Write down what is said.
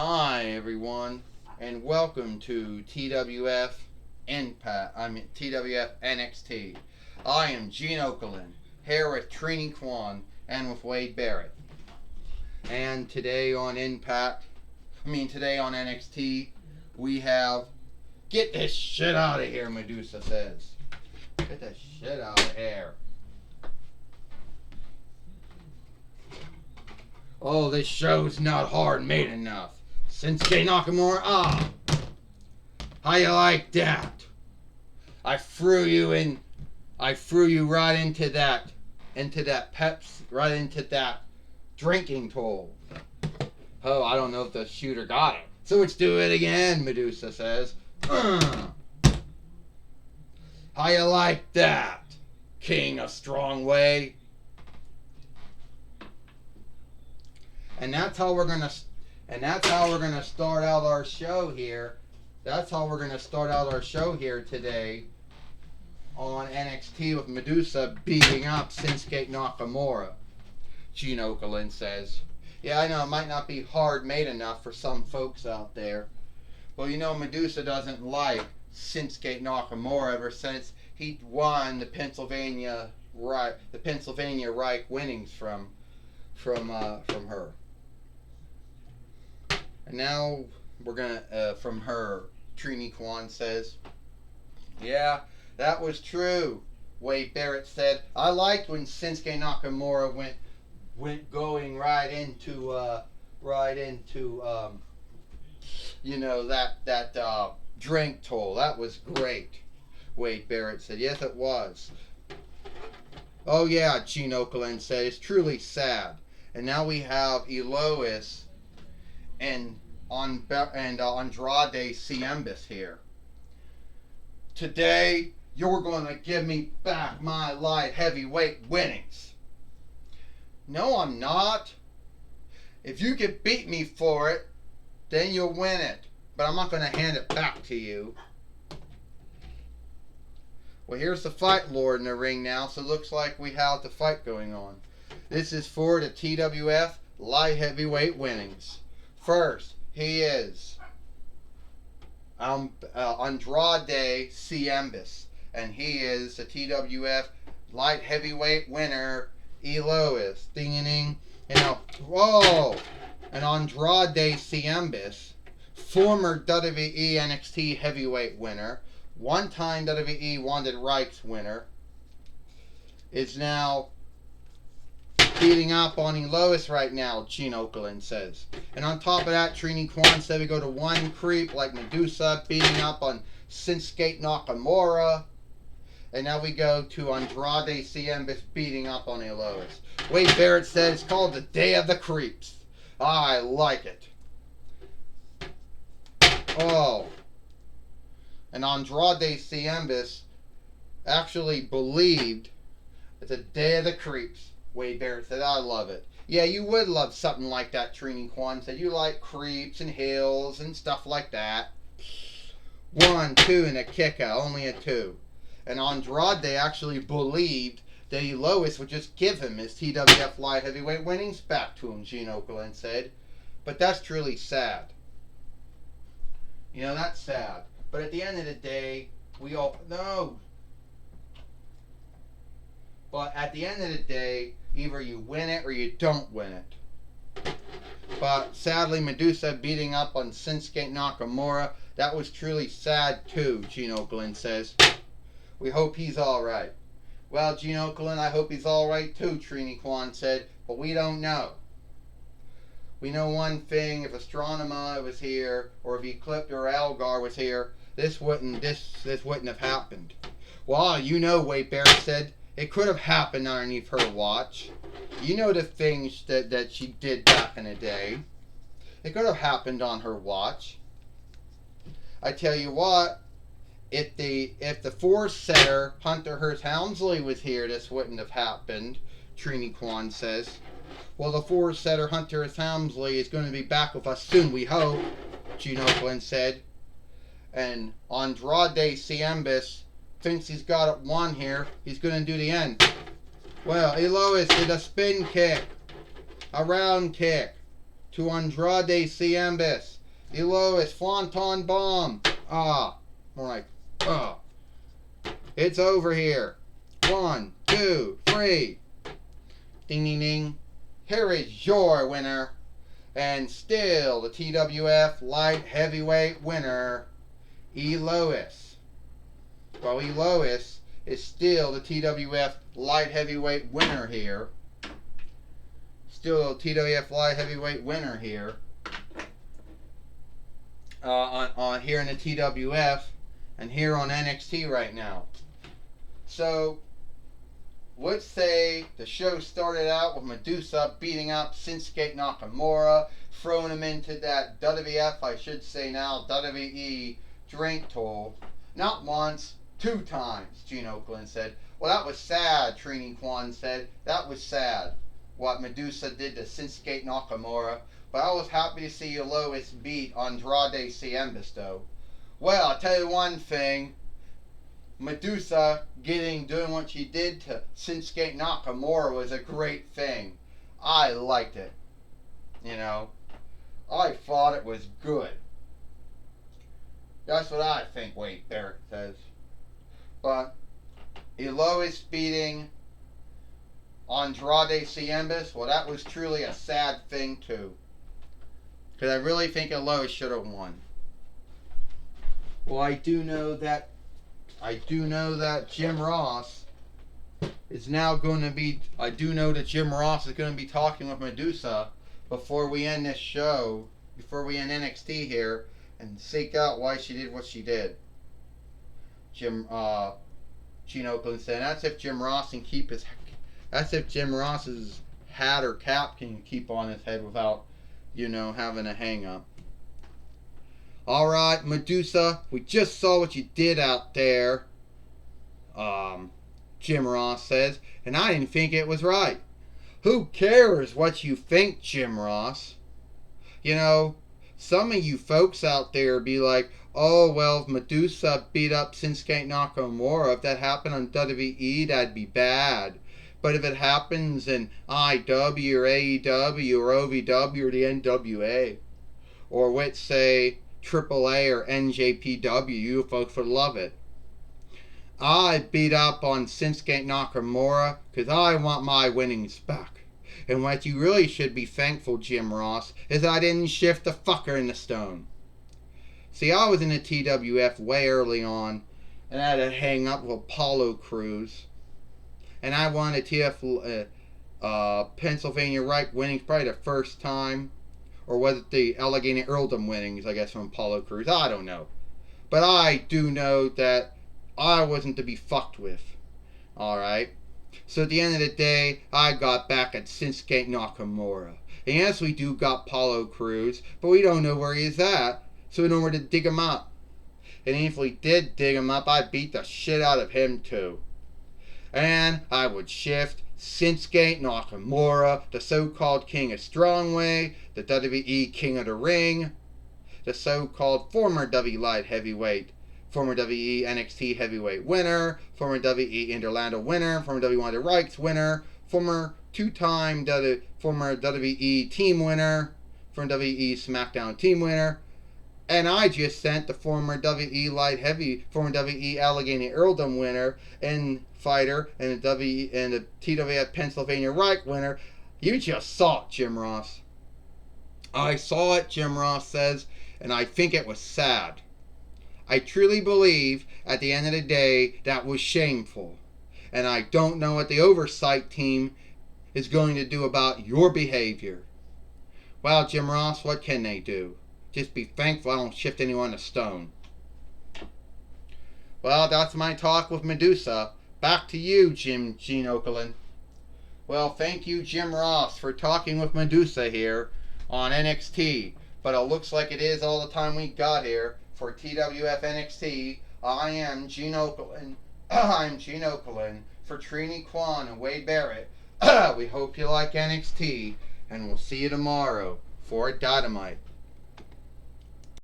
Hi everyone, and welcome to TWF TWF NXT. I am Gene Okerlund, here with Trini Kwan and with Wade Barrett. And today on today on NXT, we have "Get this shit out of here," Medusa says. Get this shit out of here. Oh, this show's not hard made enough. Shinsuke Nakamura, how you like that? I threw you right into that right into that drinking toll. Oh, I don't know if the shooter got it. So let's do it again, Medusa says. How you like that, King of Strong Way? And that's how we're gonna start out our show here. That's how we're gonna start out our show here today on NXT with Medusa beating up Shinsuke Nakamura. Gene Okerlund says. Yeah, I know it might not be hard made enough for some folks out there. Well, you know, Medusa doesn't like Shinsuke Nakamura ever since he won the Pennsylvania Reich winnings from her. And now we're gonna from her. Trini Kwan says, "Yeah, that was true." Wade Barrett said, "I liked when Shinsuke Nakamura went going right into that drink toll. That was great." Wade Barrett said, "Yes, it was." Oh yeah, Gene Okerlund said, "It's truly sad." And now we have Elois and Andrade Cien here. "Today, you're going to give me back my light heavyweight winnings." "No, I'm not. If you can beat me for it, then you'll win it. But I'm not going to hand it back to you." Well, here's the fight lord in the ring now, so it looks like we have the fight going on. This is for the TWF light heavyweight winnings. First, he is Andrade Cien, and he is the TWF light heavyweight winner, Elois. Ding-a-ding. Whoa! And Andrade Cien, former WWE NXT heavyweight winner, one-time WWE Wanted Rights winner, is now beating up on Elois right now, Gene Okerlund says. And on top of that, Trini Kwan said we go to one creep like Medusa beating up on Shinsuke Nakamura. And now we go to Andrade Cien beating up on Elois. Wade Barrett said it's called the Day of the Creeps. I like it. Oh. And Andrade Cien actually believed it's a Day of the Creeps. Wade Barrett said, "I love it." Yeah, you would love something like that, Trini Kwan said. You like creeps and hills and stuff like that. 1, 2, and a kick out. Only a 2. And Andrade actually believed that Elois would just give him his TWF light heavyweight winnings back to him, Gene Okerlund said. But that's truly sad. You know, that's sad. But at the end of the day, But at the end of the day, either you win it or you don't win it. But sadly, Medusa beating up on Shinsuke Nakamura, that was truly sad too, Gene Okerlund says. We hope he's alright. Well, Gene Okerlund, I hope he's alright too, Trini Kwan said, but we don't know. We know one thing, if Astronema was here, or if Eclipse or Algar was here, this wouldn't have happened. Well, you know, Wade Barrett said, it could have happened underneath her watch. You know the things that she did back in the day. It could have happened on her watch. I tell you what, if the 4-setter Hunter Hearst Helmsley was here, this wouldn't have happened, Trini Kwan says. Well, the 4-setter Hunter Hearst Helmsley is going to be back with us soon, we hope, Gene Okerlund said. And Andrade Cien thinks he's got it won here. He's going to do the end. Well, Elois did a spin kick. A round kick. to Andrade Ciembas. The lowest Flanton Bomb. More like, It's over here. 1, 2, 3. Ding, ding, ding. Here is your winner. And still the TWF Light Heavyweight winner, Elois. Well, Elois is still the TWF Light Heavyweight winner here. Still a TWF Light Heavyweight winner here. On here in the TWF and here on NXT right now. So let's say the show started out with Medusa beating up Shinsuke Nakamura, throwing him into that WWF, I should say now, WWE drink toll. Not once, 2 times, Gene Okerlund said. Well, that was sad, Trini Kwan said. That was sad, what Medusa did to Shinsuke Nakamura. But I was happy to see Elois beat Andrade Ciembas, though. Well, I'll tell you one thing. Medusa doing what she did to Shinsuke Nakamura was a great thing. I liked it. You know, I thought it was good. That's what I think, Wade Barrett says. But Elois beating Andrade Ciembas, well, that was truly a sad thing, too. Because I really think Elois should have won. Well, I do know that Jim Ross is now going to be. I do know that Jim Ross is going to be talking with Medusa before we end this show, before we end NXT here, and seek out why she did what she did. Gene Okerlund said that's if Jim Ross can keep his. That's if Jim Ross's hat or cap can keep on his head without, having a hang up. Alright, Medusa, we just saw what you did out there, Jim Ross says, and I didn't think it was right. Who cares what you think, Jim Ross? Some of you folks out there be like, oh, well, if Medusa beat up Shinsuke Nakamura, if that happened on WWE, that'd be bad. But if it happens in IW or AEW or OVW or the NWA, or let's say AAA or NJPW, you folks would love it. I beat up on Shinsuke Nakamura because I want my winnings back. And what you really should be thankful, Jim Ross, is I didn't shift the fucker in the stone. See, I was in the TWF way early on, and I had to hang up with Apollo Crews. And I won a TF Pennsylvania Reich winnings probably the first time. Or was it the Allegheny Earldom winnings, I guess, from Apollo Crews? I don't know. But I do know that I wasn't to be fucked with. Alright? So at the end of the day, I got back at Shinsuke Nakamura. And yes, we do got Apollo Crews, but we don't know where he is at. So we don't know where to dig him up. And if we did dig him up, I'd beat the shit out of him too. And I would shift Shinsuke Nakamura, the so-called King of Strongway, the WWE King of the Ring, the so-called former WWE Light Heavyweight, former WWE NXT Heavyweight winner, former WWE Interlanda winner, former WWE Wonder Reichs winner, former two-time former WWE Team winner, former WWE SmackDown Team winner, and I just sent the former WWE Light Heavy, former WWE Allegheny Earldom winner and fighter, and the TWF Pennsylvania Reich winner. You just saw it, Jim Ross. I saw it, Jim Ross says, and I think it was sad. I truly believe, at the end of the day, that was shameful. And I don't know what the oversight team is going to do about your behavior. Well, Jim Ross, what can they do? Just be thankful I don't shift anyone to stone. Well, that's my talk with Medusa. Back to you, Gene Okerlund. Well, thank you, Jim Ross, for talking with Medusa here on NXT. But it looks like it is all the time we got here for TWF NXT. I am Gene Okerlund. I'm Gene Okerlund for Trini Kwan and Wade Barrett. We hope you like NXT, and we'll see you tomorrow for Dynamite.